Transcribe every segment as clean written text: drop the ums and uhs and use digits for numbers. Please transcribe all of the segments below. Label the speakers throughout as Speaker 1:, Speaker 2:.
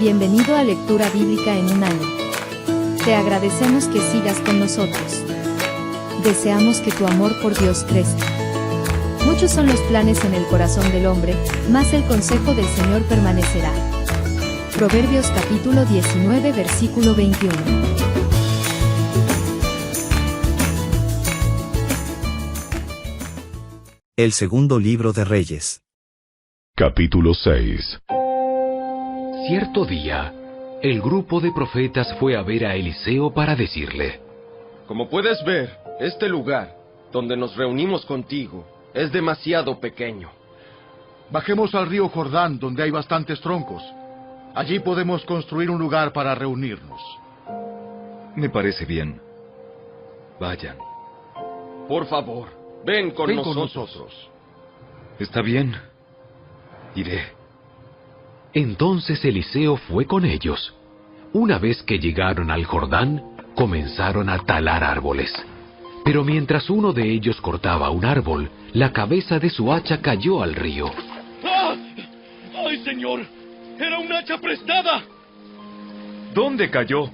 Speaker 1: Bienvenido a Lectura Bíblica en un año. Te agradecemos que sigas con nosotros. Deseamos que tu amor por Dios crezca. Muchos son los planes en el corazón del hombre, mas el consejo del Señor permanecerá. Proverbios capítulo 19 versículo 21.
Speaker 2: El segundo libro de Reyes.
Speaker 3: Capítulo 6.
Speaker 4: Cierto día, el grupo de profetas fue a ver a Eliseo para decirle:
Speaker 5: Como puedes ver, este lugar, donde nos reunimos contigo, es demasiado pequeño.
Speaker 6: Bajemos al río Jordán, donde hay bastantes troncos. Allí podemos construir un lugar para reunirnos.
Speaker 7: Me parece bien. Vayan.
Speaker 5: Por favor, ven con nosotros.
Speaker 7: Está bien. Iré.
Speaker 4: Entonces Eliseo fue con ellos. Una vez que llegaron al Jordán, comenzaron a talar árboles. Pero mientras uno de ellos cortaba un árbol, la cabeza de su hacha cayó al río.
Speaker 8: ¡Ah! ¡Ay, señor! ¡Era un hacha prestada!
Speaker 7: ¿Dónde cayó?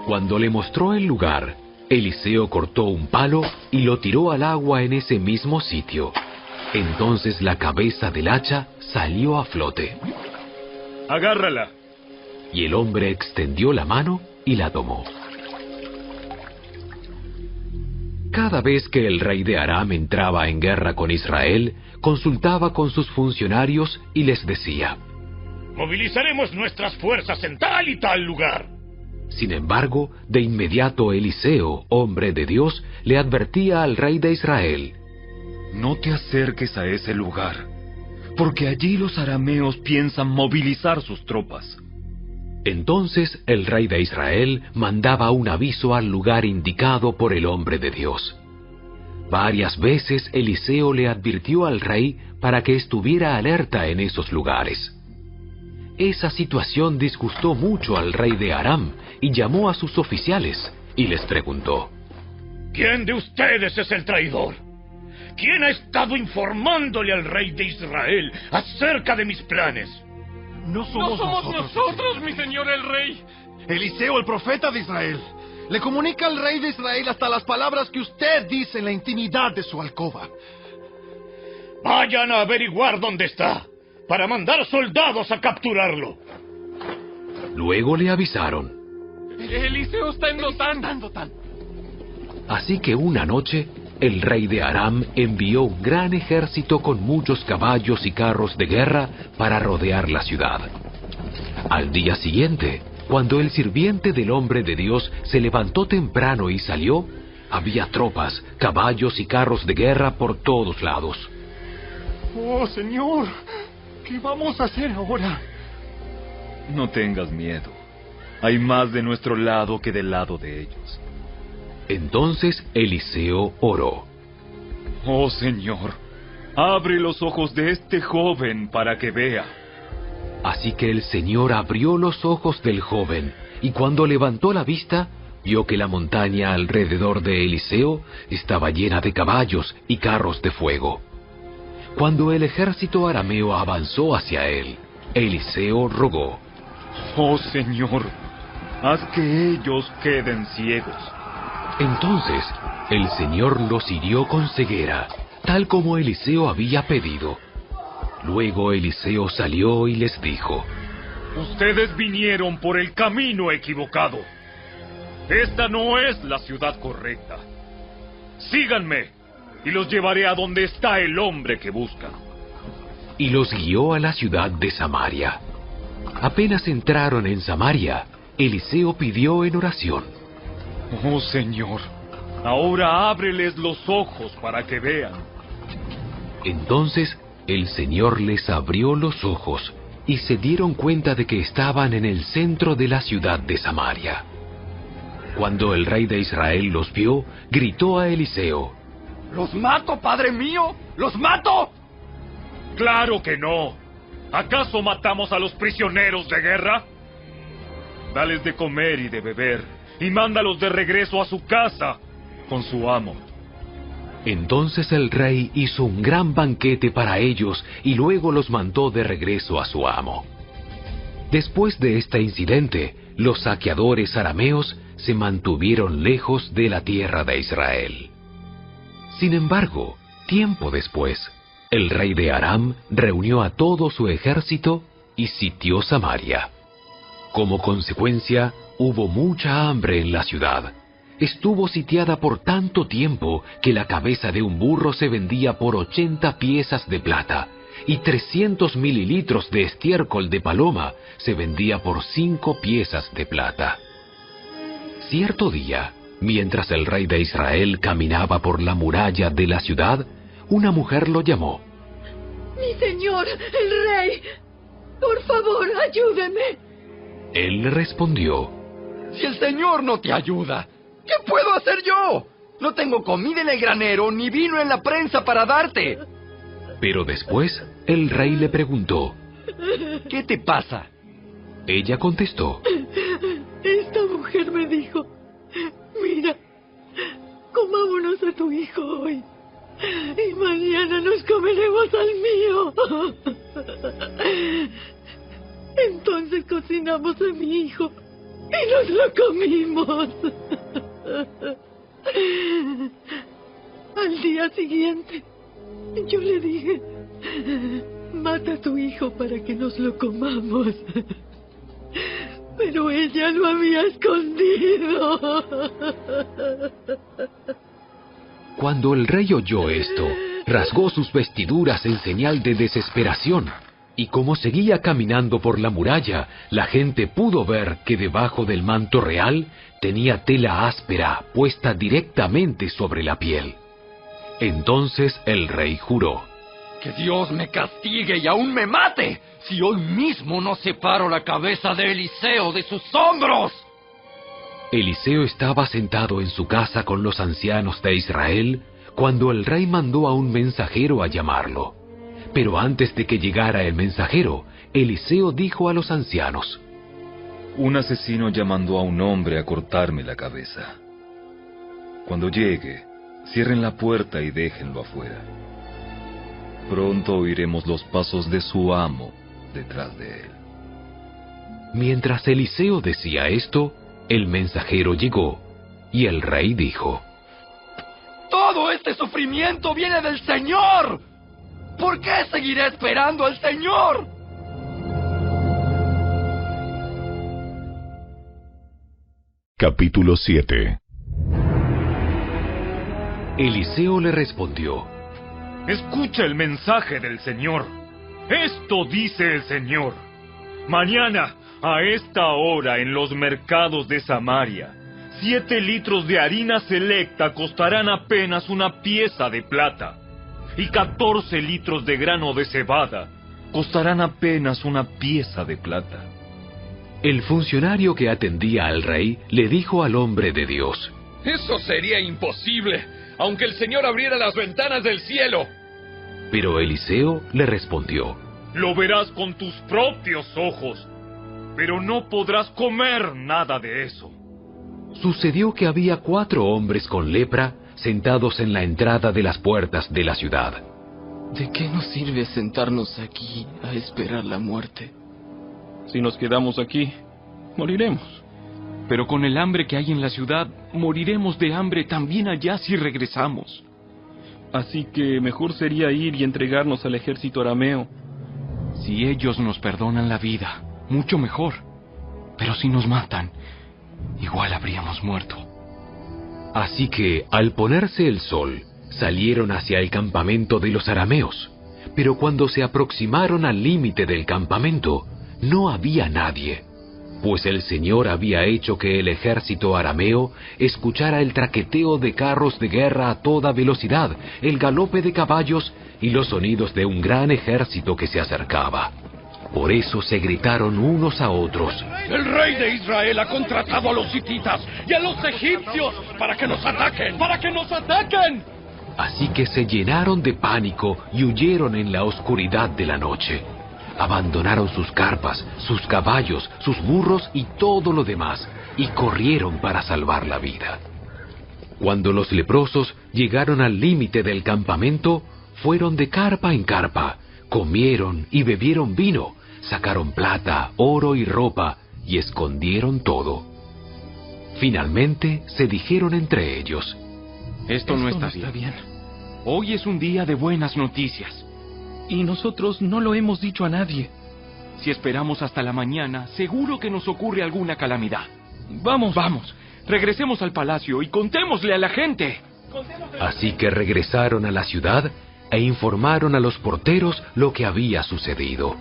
Speaker 4: Cuando le mostró el lugar, Eliseo cortó un palo y lo tiró al agua en ese mismo sitio. Entonces la cabeza del hacha salió a flote.
Speaker 8: ¡Agárrala!
Speaker 4: Y el hombre extendió la mano y la tomó. Cada vez que el rey de Aram entraba en guerra con Israel, consultaba con sus funcionarios y les decía:
Speaker 8: Movilizaremos nuestras fuerzas en tal y tal lugar.
Speaker 4: Sin embargo, de inmediato Eliseo, hombre de Dios, le advertía al rey de Israel:
Speaker 7: No te acerques a ese lugar, porque allí los arameos piensan movilizar sus tropas.
Speaker 4: Entonces el rey de Israel mandaba un aviso al lugar indicado por el hombre de Dios. Varias veces Eliseo le advirtió al rey para que estuviera alerta en esos lugares. Esa situación disgustó mucho al rey de Aram y llamó a sus oficiales y les preguntó:
Speaker 8: ¿Quién de ustedes es el traidor? ¿Quién ha estado informándole al rey de Israel acerca de mis planes?
Speaker 6: No somos
Speaker 8: nosotros, mi señor el rey.
Speaker 6: Eliseo, el profeta de Israel, le comunica al rey de Israel hasta las palabras que usted dice en la intimidad de su alcoba.
Speaker 8: Vayan a averiguar dónde está, para mandar soldados a capturarlo.
Speaker 4: Luego le avisaron.
Speaker 8: Eliseo está en Dotán.
Speaker 4: Así que una noche, el rey de Aram envió un gran ejército con muchos caballos y carros de guerra para rodear la ciudad. Al día siguiente, cuando el sirviente del hombre de Dios se levantó temprano y salió, había tropas, caballos y carros de guerra por todos lados.
Speaker 6: ¡Oh, Señor! ¿Qué vamos a hacer ahora?
Speaker 7: No tengas miedo. Hay más de nuestro lado que del lado de ellos.
Speaker 4: Entonces Eliseo oró:
Speaker 7: Oh Señor, abre los ojos de este joven para que vea.
Speaker 4: Así que el Señor abrió los ojos del joven, y cuando levantó la vista, vio que la montaña alrededor de Eliseo estaba llena de caballos y carros de fuego. Cuando el ejército arameo avanzó hacia él, Eliseo rogó:
Speaker 7: Oh Señor, haz que ellos queden ciegos.
Speaker 4: Entonces el Señor los hirió con ceguera, tal como Eliseo había pedido. Luego Eliseo salió y les dijo:
Speaker 8: Ustedes vinieron por el camino equivocado. Esta no es la ciudad correcta. Síganme, y los llevaré a donde está el hombre que buscan.
Speaker 4: Y los guió a la ciudad de Samaria. Apenas entraron en Samaria, Eliseo pidió en oración:
Speaker 7: Oh Señor, ahora ábreles los ojos para que vean.
Speaker 4: Entonces el Señor les abrió los ojos y se dieron cuenta de que estaban en el centro de la ciudad de Samaria. Cuando el rey de Israel los vio, gritó a Eliseo:
Speaker 8: ¡Los mato, padre mío! ¡Los mato! ¡Claro que no! ¿Acaso matamos a los prisioneros de guerra?
Speaker 7: Dales de comer y de beber, y mándalos de regreso a su casa con su amo.
Speaker 4: Entonces el rey hizo un gran banquete para ellos y luego los mandó de regreso a su amo. Después de este incidente, los saqueadores arameos se mantuvieron lejos de la tierra de Israel. Sin embargo, tiempo después, el rey de Aram reunió a todo su ejército y sitió Samaria. Como consecuencia, hubo mucha hambre en la ciudad. Estuvo sitiada por tanto tiempo que la cabeza de un burro se vendía por 80 piezas de plata, y 300 mililitros de estiércol de paloma se vendía por 5 piezas de plata. Cierto día, mientras el rey de Israel caminaba por la muralla de la ciudad, una mujer lo llamó.
Speaker 9: ¡Mi señor, el rey! ¡Por favor, ayúdeme!
Speaker 4: Él le respondió.
Speaker 5: Si el Señor no te ayuda, ¿qué puedo hacer yo? No tengo comida en el granero ni vino en la prensa para darte.
Speaker 4: Pero después, el rey le preguntó.
Speaker 5: ¿Qué te pasa?
Speaker 4: Ella contestó.
Speaker 9: Esta mujer me dijo, mira, comámonos a tu hijo hoy, y mañana nos comeremos al mío. Entonces cocinamos a mi hijo y nos lo comimos. Al día siguiente, yo le dije, mata a tu hijo para que nos lo comamos. Pero ella lo había escondido.
Speaker 4: Cuando el rey oyó esto, rasgó sus vestiduras en señal de desesperación, y como seguía caminando por la muralla, la gente pudo ver que debajo del manto real tenía tela áspera puesta directamente sobre la piel. Entonces el rey juró.
Speaker 5: Que Dios me castigue y aún me mate, si hoy mismo no separo la cabeza de Eliseo de sus hombros.
Speaker 4: Eliseo estaba sentado en su casa con los ancianos de Israel, cuando el rey mandó a un mensajero a llamarlo. Pero antes de que llegara el mensajero, Eliseo dijo a los ancianos.
Speaker 7: Un asesino ya mandó a un hombre a cortarme la cabeza. Cuando llegue, cierren la puerta y déjenlo afuera. Pronto oiremos los pasos de su amo detrás de él.
Speaker 4: Mientras Eliseo decía esto, el mensajero llegó, y el rey dijo.
Speaker 5: Todo este sufrimiento viene del Señor. ¿Por qué seguiré esperando al Señor?
Speaker 3: Capítulo 7.
Speaker 4: Eliseo le respondió.
Speaker 8: Escucha el mensaje del Señor. Esto dice el Señor. Mañana, a esta hora, en los mercados de Samaria, 7 litros de harina selecta costarán apenas una pieza de plata, y 14 litros de grano de cebada costarán apenas una pieza de plata.
Speaker 4: El funcionario que atendía al rey le dijo al hombre de Dios.
Speaker 10: Eso sería imposible, aunque el Señor abriera las ventanas del cielo.
Speaker 4: Pero Eliseo le respondió.
Speaker 8: Lo verás con tus propios ojos, pero no podrás comer nada de eso.
Speaker 4: Sucedió que había 4 hombres con lepra sentados en la entrada de las puertas de la ciudad.
Speaker 5: ¿De qué nos sirve sentarnos aquí a esperar la muerte?
Speaker 11: Si nos quedamos aquí, moriremos. Pero con el hambre que hay en la ciudad, moriremos de hambre también allá si regresamos. Así que mejor sería ir y entregarnos al ejército arameo. Si ellos nos perdonan la vida, mucho mejor. Pero si nos matan, igual habríamos muerto.
Speaker 4: Así que, al ponerse el sol, salieron hacia el campamento de los arameos. Pero cuando se aproximaron al límite del campamento, no había nadie, pues el Señor había hecho que el ejército arameo escuchara el traqueteo de carros de guerra a toda velocidad, el galope de caballos y los sonidos de un gran ejército que se acercaba. Por eso se gritaron unos a otros.
Speaker 10: El rey de Israel ha contratado a los hititas y a los egipcios para que nos ataquen. ¡Para que nos ataquen!
Speaker 4: Así que se llenaron de pánico y huyeron en la oscuridad de la noche. Abandonaron sus carpas, sus caballos, sus burros y todo lo demás, y corrieron para salvar la vida. Cuando los leprosos llegaron al límite del campamento, fueron de carpa en carpa, comieron y bebieron vino, sacaron plata, oro y ropa, y escondieron todo. Finalmente se dijeron entre ellos:
Speaker 11: Esto no está bien. Hoy es un día de buenas noticias, y nosotros no lo hemos dicho a nadie. Si esperamos hasta la mañana, seguro que nos ocurre alguna calamidad. Vamos, regresemos al palacio y contémosle a la gente.
Speaker 4: Así que regresaron a la ciudad e informaron a los porteros lo que había sucedido.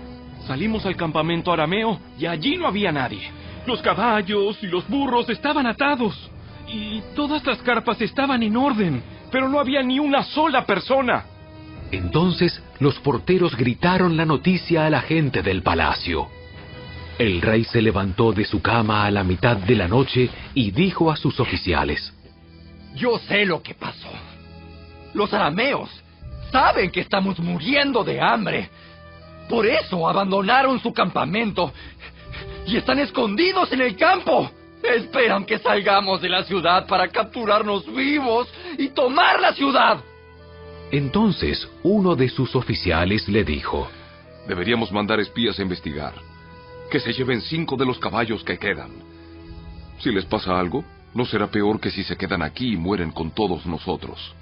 Speaker 11: Salimos al campamento arameo y allí no había nadie. Los caballos y los burros estaban atados, y todas las carpas estaban en orden, pero no había ni una sola persona.
Speaker 4: Entonces los porteros gritaron la noticia a la gente del palacio. El rey se levantó de su cama a la mitad de la noche y dijo a sus oficiales:
Speaker 5: Yo sé lo que pasó. Los arameos saben que estamos muriendo de hambre. Por eso abandonaron su campamento y están escondidos en el campo. Esperan que salgamos de la ciudad para capturarnos vivos y tomar la ciudad.
Speaker 4: Entonces uno de sus oficiales le dijo:
Speaker 10: Deberíamos mandar espías a investigar. Que se lleven 5 de los caballos que quedan. Si les pasa algo, no será peor que si se quedan aquí y mueren con todos nosotros.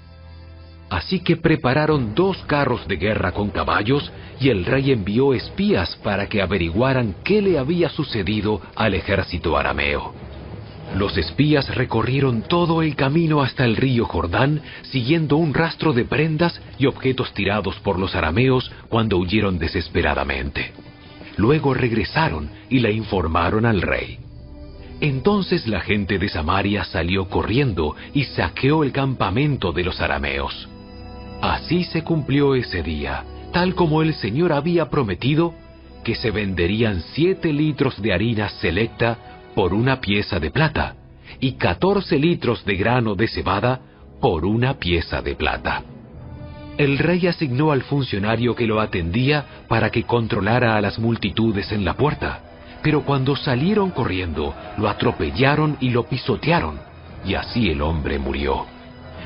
Speaker 4: Así que prepararon 2 carros de guerra con caballos, y el rey envió espías para que averiguaran qué le había sucedido al ejército arameo. Los espías recorrieron todo el camino hasta el río Jordán, siguiendo un rastro de prendas y objetos tirados por los arameos cuando huyeron desesperadamente. Luego regresaron y le informaron al rey. Entonces la gente de Samaria salió corriendo y saqueó el campamento de los arameos. Así se cumplió ese día, tal como el Señor había prometido, que se venderían 7 litros de harina selecta por una pieza de plata, y 14 litros de grano de cebada por una pieza de plata. El rey asignó al funcionario que lo atendía para que controlara a las multitudes en la puerta, pero cuando salieron corriendo, lo atropellaron y lo pisotearon, y así el hombre murió.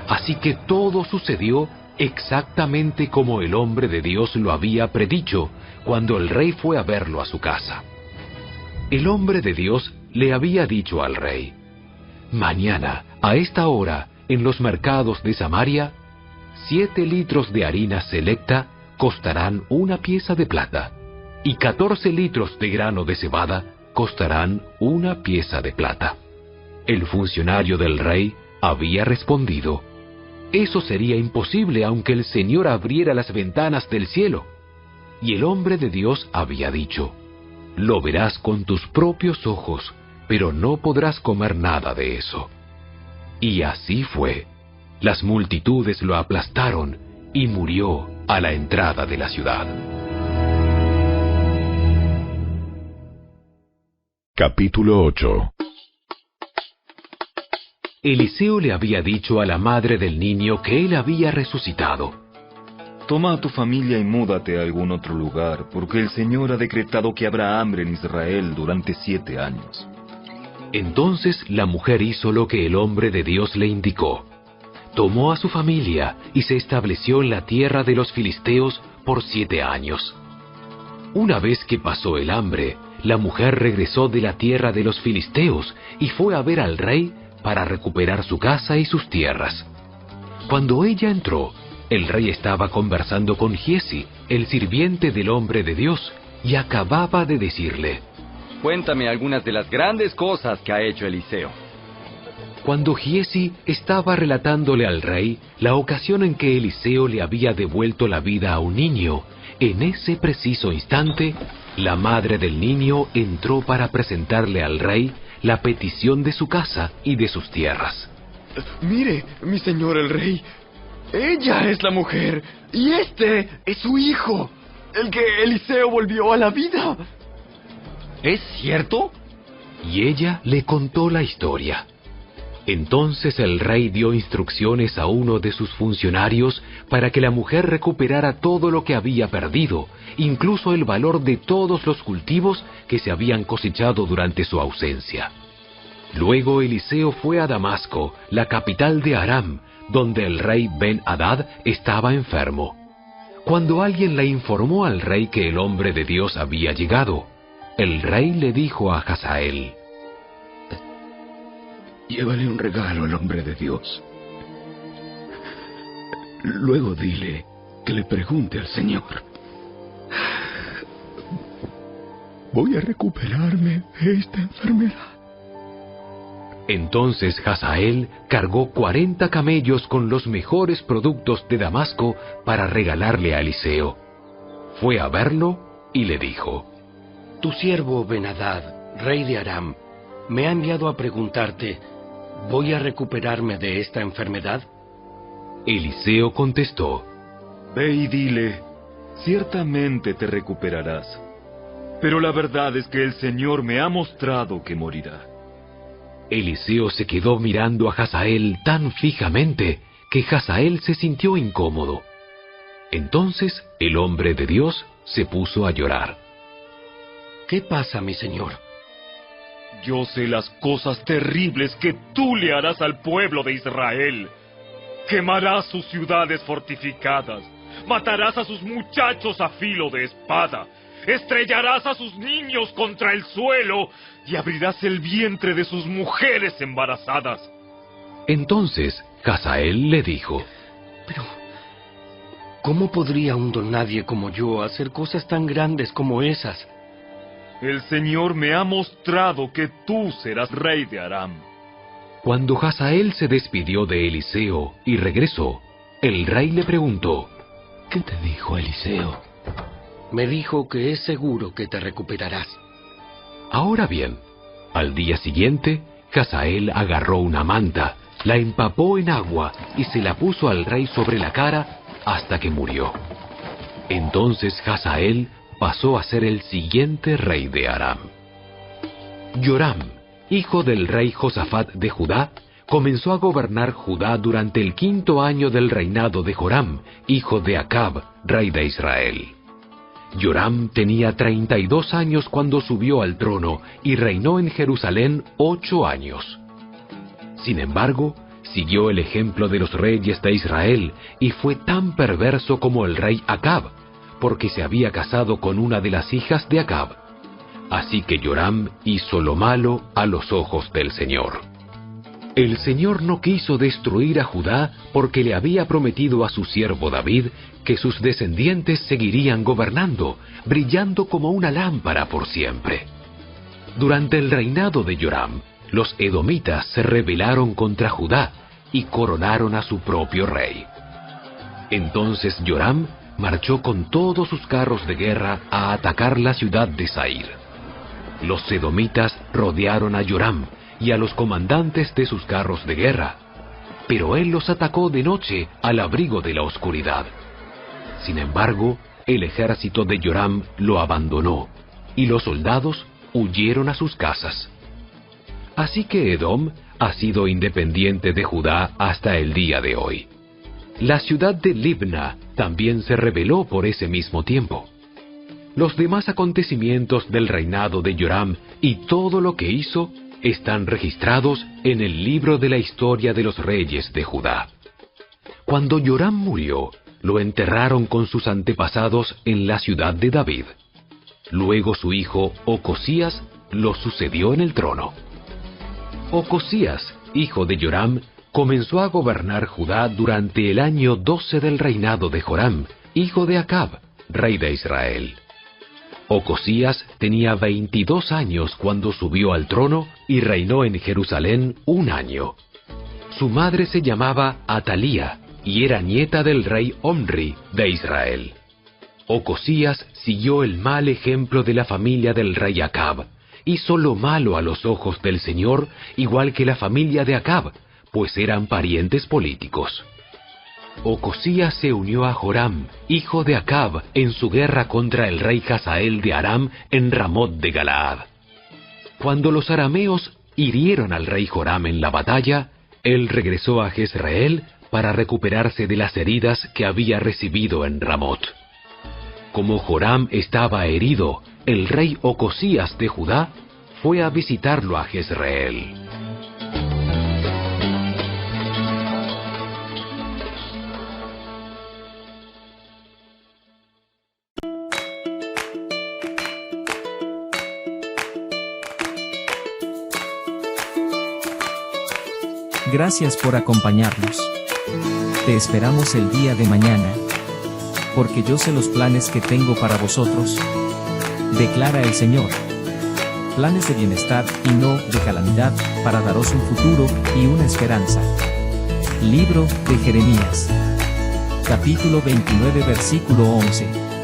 Speaker 4: Así que todo sucedió exactamente como el hombre de Dios lo había predicho cuando el rey fue a verlo a su casa. El hombre de Dios le había dicho al rey: Mañana, a esta hora, en los mercados de Samaria, 7 litros de harina selecta costarán una pieza de plata, y 14 litros de grano de cebada costarán una pieza de plata. El funcionario del rey había respondido: Eso sería imposible aunque el Señor abriera las ventanas del cielo. Y el hombre de Dios había dicho: Lo verás con tus propios ojos, pero no podrás comer nada de eso. Y así fue. Las multitudes lo aplastaron y murió a la entrada de la ciudad.
Speaker 3: Capítulo 8.
Speaker 4: Eliseo le había dicho a la madre del niño que él había resucitado:
Speaker 7: Toma a tu familia y múdate a algún otro lugar, porque el Señor ha decretado que habrá hambre en Israel durante 7 años.
Speaker 4: Entonces la mujer hizo lo que el hombre de Dios le indicó. Tomó a su familia y se estableció en la tierra de los filisteos por 7 años. Una vez que pasó el hambre, la mujer regresó de la tierra de los filisteos y fue a ver al rey para recuperar su casa y sus tierras. Cuando ella entró, el rey estaba conversando con Giesi, el sirviente del hombre de Dios, y acababa de decirle:
Speaker 5: Cuéntame algunas de las grandes cosas que ha hecho Eliseo.
Speaker 4: Cuando Giesi estaba relatándole al rey la ocasión en que Eliseo le había devuelto la vida a un niño, en ese preciso instante, la madre del niño entró para presentarle al rey la petición de su casa y de sus tierras.
Speaker 5: Mire, mi señor el rey, ella es la mujer y este es su hijo, el que Eliseo volvió a la vida. ¿Es cierto?
Speaker 4: Y ella le contó la historia. Entonces el rey dio instrucciones a uno de sus funcionarios para que la mujer recuperara todo lo que había perdido, incluso el valor de todos los cultivos que se habían cosechado durante su ausencia. Luego Eliseo fue a Damasco, la capital de Aram, donde el rey Ben-Hadad estaba enfermo. Cuando alguien le informó al rey que el hombre de Dios había llegado, el rey le dijo a Hazael:
Speaker 12: llévale un regalo al hombre de Dios. Luego dile que le pregunte al Señor: ¿voy a recuperarme de esta enfermedad?
Speaker 4: Entonces Hazael cargó 40 camellos con los mejores productos de Damasco para regalarle a Eliseo. Fue a verlo y le dijo:
Speaker 13: Tu siervo Ben-Hadad, rey de Aram, me ha enviado a preguntarte: ¿voy a recuperarme de esta enfermedad?
Speaker 4: Eliseo contestó:
Speaker 7: Ve y dile, ciertamente te recuperarás. Pero la verdad es que el Señor me ha mostrado que morirá.
Speaker 4: Eliseo se quedó mirando a Hazael tan fijamente que Hazael se sintió incómodo. Entonces el hombre de Dios se puso a llorar.
Speaker 13: ¿Qué pasa, mi señor?
Speaker 8: Yo sé las cosas terribles que tú le harás al pueblo de Israel. Quemarás sus ciudades fortificadas, matarás a sus muchachos a filo de espada, estrellarás a sus niños contra el suelo y abrirás el vientre de sus mujeres embarazadas.
Speaker 4: Entonces Hazael le dijo:
Speaker 13: Pero, ¿cómo podría un don nadie como yo hacer cosas tan grandes como esas?
Speaker 8: El Señor me ha mostrado que tú serás rey de Aram.
Speaker 4: Cuando Hazael se despidió de Eliseo y regresó, el rey le preguntó:
Speaker 13: ¿Qué te dijo Eliseo? Me dijo que es seguro que te recuperarás.
Speaker 4: Ahora bien, al día siguiente, Hazael agarró una manta, la empapó en agua y se la puso al rey sobre la cara hasta que murió. Entonces Hazael pasó a ser el siguiente rey de Aram. Joram, hijo del rey Josafat de Judá, comenzó a gobernar Judá durante el 5º año del reinado de Joram, hijo de Acab, rey de Israel. Joram tenía 32 años cuando subió al trono y reinó en Jerusalén 8 años. Sin embargo, siguió el ejemplo de los reyes de Israel y fue tan perverso como el rey Acab, porque se había casado con una de las hijas de Acab. Así que Joram hizo lo malo a los ojos del Señor. El Señor no quiso destruir a Judá porque le había prometido a su siervo David que sus descendientes seguirían gobernando, brillando como una lámpara por siempre. Durante el reinado de Joram, los edomitas se rebelaron contra Judá y coronaron a su propio rey. Entonces Joram marchó con todos sus carros de guerra a atacar la ciudad de Zair. Los edomitas rodearon a Joram y a los comandantes de sus carros de guerra, pero él los atacó de noche al abrigo de la oscuridad. Sin embargo, el ejército de Joram lo abandonó y los soldados huyeron a sus casas. Así que Edom ha sido independiente de Judá hasta el día de hoy. La ciudad de Libna también se rebeló por ese mismo tiempo. Los demás acontecimientos del reinado de Joram y todo lo que hizo están registrados en el libro de la historia de los reyes de Judá. Cuando Joram murió, lo enterraron con sus antepasados en la ciudad de David. Luego su hijo Ocosías lo sucedió en el trono. Ocosías, hijo de Joram, comenzó a gobernar Judá durante el año 12 del reinado de Joram, hijo de Acab, rey de Israel. Ocosías tenía 22 años cuando subió al trono y reinó en Jerusalén 1 año. Su madre se llamaba Atalía y era nieta del rey Omri de Israel. Ocosías siguió el mal ejemplo de la familia del rey Acab. Hizo lo malo a los ojos del Señor, igual que la familia de Acab, pues eran parientes políticos. Ocosías se unió a Joram, hijo de Acab, en su guerra contra el rey Hazael de Aram en Ramot de Galaad. Cuando los arameos hirieron al rey Joram en la batalla, él regresó a Jezreel para recuperarse de las heridas que había recibido en Ramot. Como Joram estaba herido, el rey Ocosías de Judá fue a visitarlo a Jezreel.
Speaker 14: Gracias por acompañarnos. Te esperamos el día de mañana. Porque yo sé los planes que tengo para vosotros, declara el Señor. Planes de bienestar y no de calamidad, para daros un futuro y una esperanza. Libro de Jeremías. Capítulo 29, versículo 11.